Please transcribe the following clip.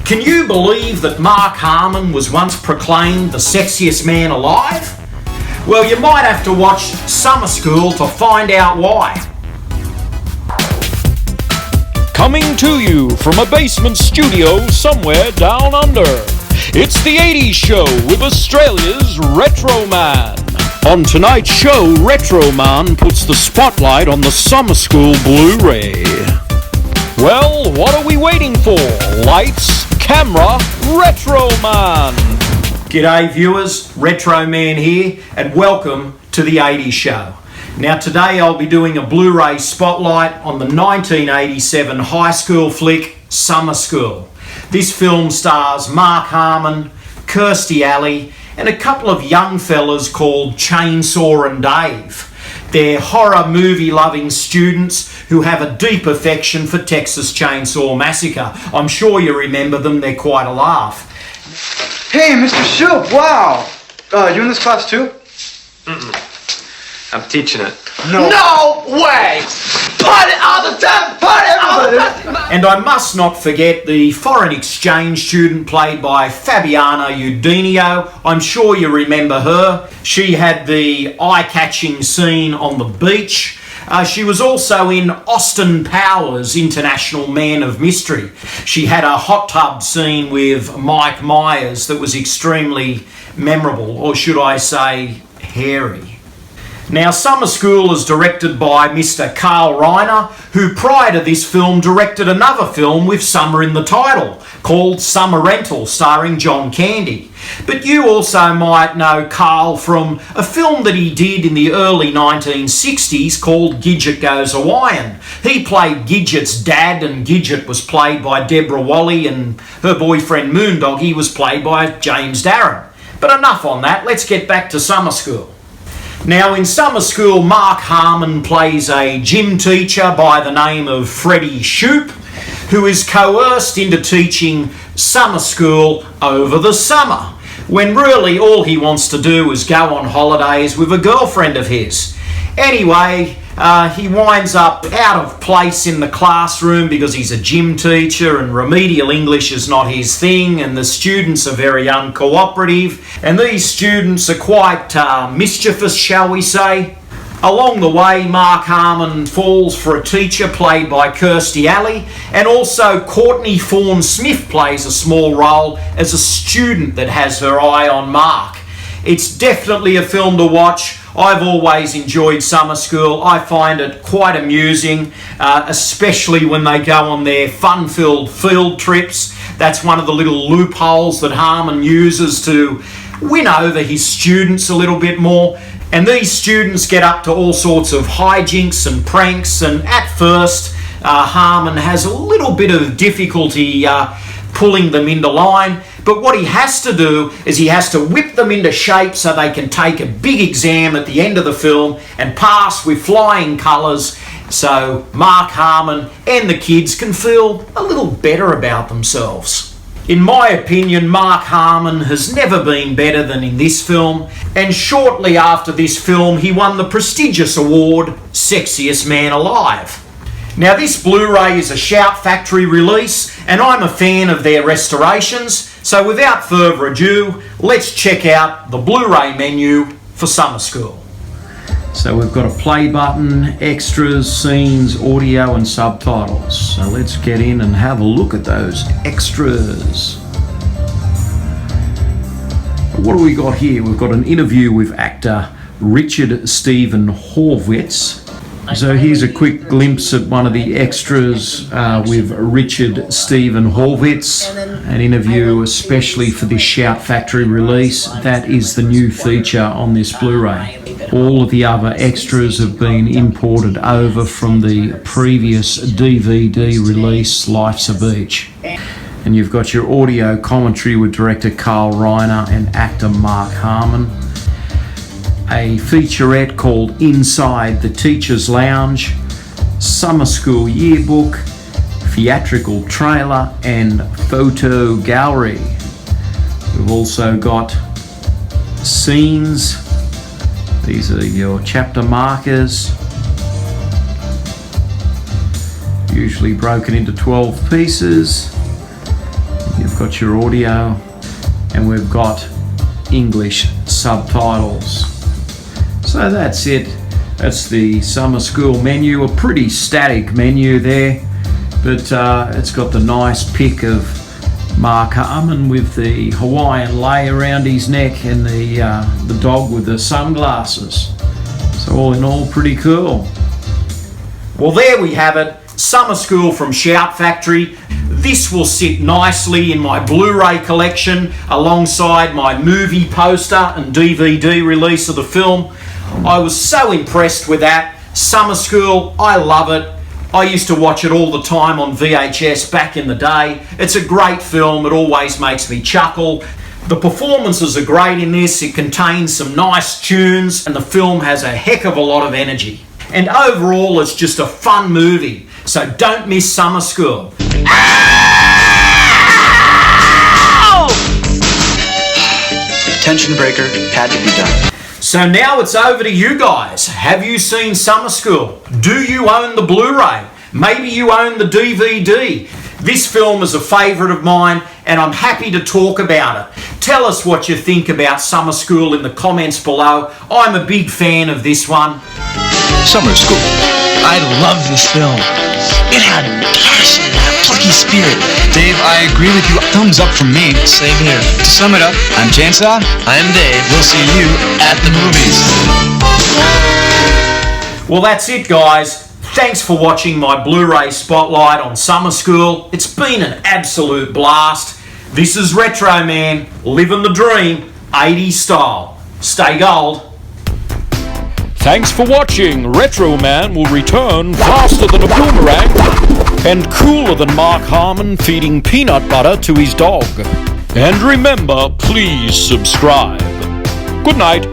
Can you believe that Mark Harmon was once proclaimed the sexiest man alive? Well, you might have to watch Summer School to find out why. Coming to you from a basement studio somewhere down under, it's the 80s Show with Australia's Retro Man. On tonight's show, Retro Man puts the spotlight on the Summer School Blu-ray. Well, what are we waiting for? Lights, camera, Retro Man! G'day viewers, Retro Man here, and welcome to the 80s Show. Now today I'll be doing a Blu-ray spotlight on the 1987 high school flick Summer School. This film stars Mark Harmon, Kirstie Alley, and a couple of young fellas called Chainsaw and Dave. They're horror movie loving students who have a deep affection for Texas Chainsaw Massacre. I'm sure you remember them, they're quite a laugh. Hey, Mr. Shoop, wow! You in this class too? I'm teaching it. No way! Party all the time! Party everybody! And I must not forget the foreign exchange student played by Fabiana Udinio. I'm sure you remember her. She had the eye-catching scene on the beach. She was also in Austin Powers' International Man of Mystery. She had a hot tub scene with Mike Myers that was extremely memorable, or should I say, hairy. Now, Summer School is directed by Mr. Carl Reiner, who prior to this film directed another film with summer in the title, called Summer Rental, starring John Candy. But you also might know Carl from a film that he did in the early 1960s called Gidget Goes Hawaiian. He played Gidget's dad, and Gidget was played by Deborah Wally, and her boyfriend Moondoggy was played by James Darren. But enough on that, let's get back to Summer School. Now, in Summer School, Mark Harmon plays a gym teacher by the name of Freddie Shoop, who is coerced into teaching summer school over the summer, when really all he wants to do is go on holidays with a girlfriend of his. Anyway, he winds up out of place in the classroom because he's a gym teacher and remedial English is not his thing, and the students are very uncooperative, and these students are quite mischievous, shall we say. Along the way, Mark Harmon falls for a teacher played by Kirstie Alley, and also Courtney Thorne-Smith plays a small role as a student that has her eye on Mark. It's definitely a film to watch. I've always enjoyed Summer School. I find it quite amusing, especially when they go on their fun-filled field trips. That's one of the little loopholes that Harmon uses to win over his students a little bit more. And these students get up to all sorts of hijinks and pranks, and at first Harmon has a little bit of difficulty pulling them into line. But what he has to do is he has to whip them into shape so they can take a big exam at the end of the film and pass with flying colours, so Mark Harmon and the kids can feel a little better about themselves. In my opinion, Mark Harmon has never been better than in this film, and shortly after this film he won the prestigious award Sexiest Man Alive. Now, this Blu-ray is a Shout Factory release, and I'm a fan of their restorations, so without further ado, let's check out the Blu-ray menu for Summer School. So we've got a play button, extras, scenes, audio and subtitles. So let's get in and have a look at those extras. What do we got here? We've got an interview with actor Richard Stephen Horvitz. So here's a quick glimpse at one of the extras with Richard Stephen Horvitz, an interview especially for this Shout Factory release. That is the new feature on this Blu-ray. All of the other extras have been imported over from the previous DVD release, Life's a Beach. And you've got your audio commentary with director Carl Reiner and actor Mark Harmon. A featurette called Inside the Teacher's Lounge, Summer School Yearbook, theatrical trailer and photo gallery. We've also got scenes. These are your chapter markers, usually broken into 12 pieces. You've got your audio, and we've got English subtitles. So that's it. That's the summer school menu, a pretty static menu there, but it's got the nice pic of Mark Harmon with the Hawaiian lei around his neck and the dog with the sunglasses. So all in all, pretty cool. Well, there we have it. Summer School from Shout Factory. This will sit nicely in my Blu-ray collection alongside my movie poster and DVD release of the film. I was so impressed with that. Summer School, I love it. I used to watch it all the time on VHS back in the day. It's a great film. It always makes me chuckle. The performances are great in this. It contains some nice tunes, and the film has a heck of a lot of energy. And overall, it's just a fun movie. So don't miss Summer School. Tension breaker had to be done. So now it's over to you guys. Have you seen Summer School? Do you own the Blu-ray? Maybe you own the DVD. This film is a favourite of mine, and I'm happy to talk about it. Tell us what you think about Summer School in the comments below. I'm a big fan of this one. Summer School. I love this film. It had passion, a plucky spirit. Dave, I agree with you. Thumbs up from me. Same here. To sum it up, I'm Chainsaw. I'm Dave. We'll see you at the movies. Well, that's it, guys. Thanks for watching my Blu-ray spotlight on Summer School. It's been an absolute blast. This is Retro Man, living the dream, 80s style. Stay gold. Thanks for watching. Retro Man will return faster than a boomerang and cooler than Mark Harmon feeding peanut butter to his dog. And remember, please subscribe. Good night.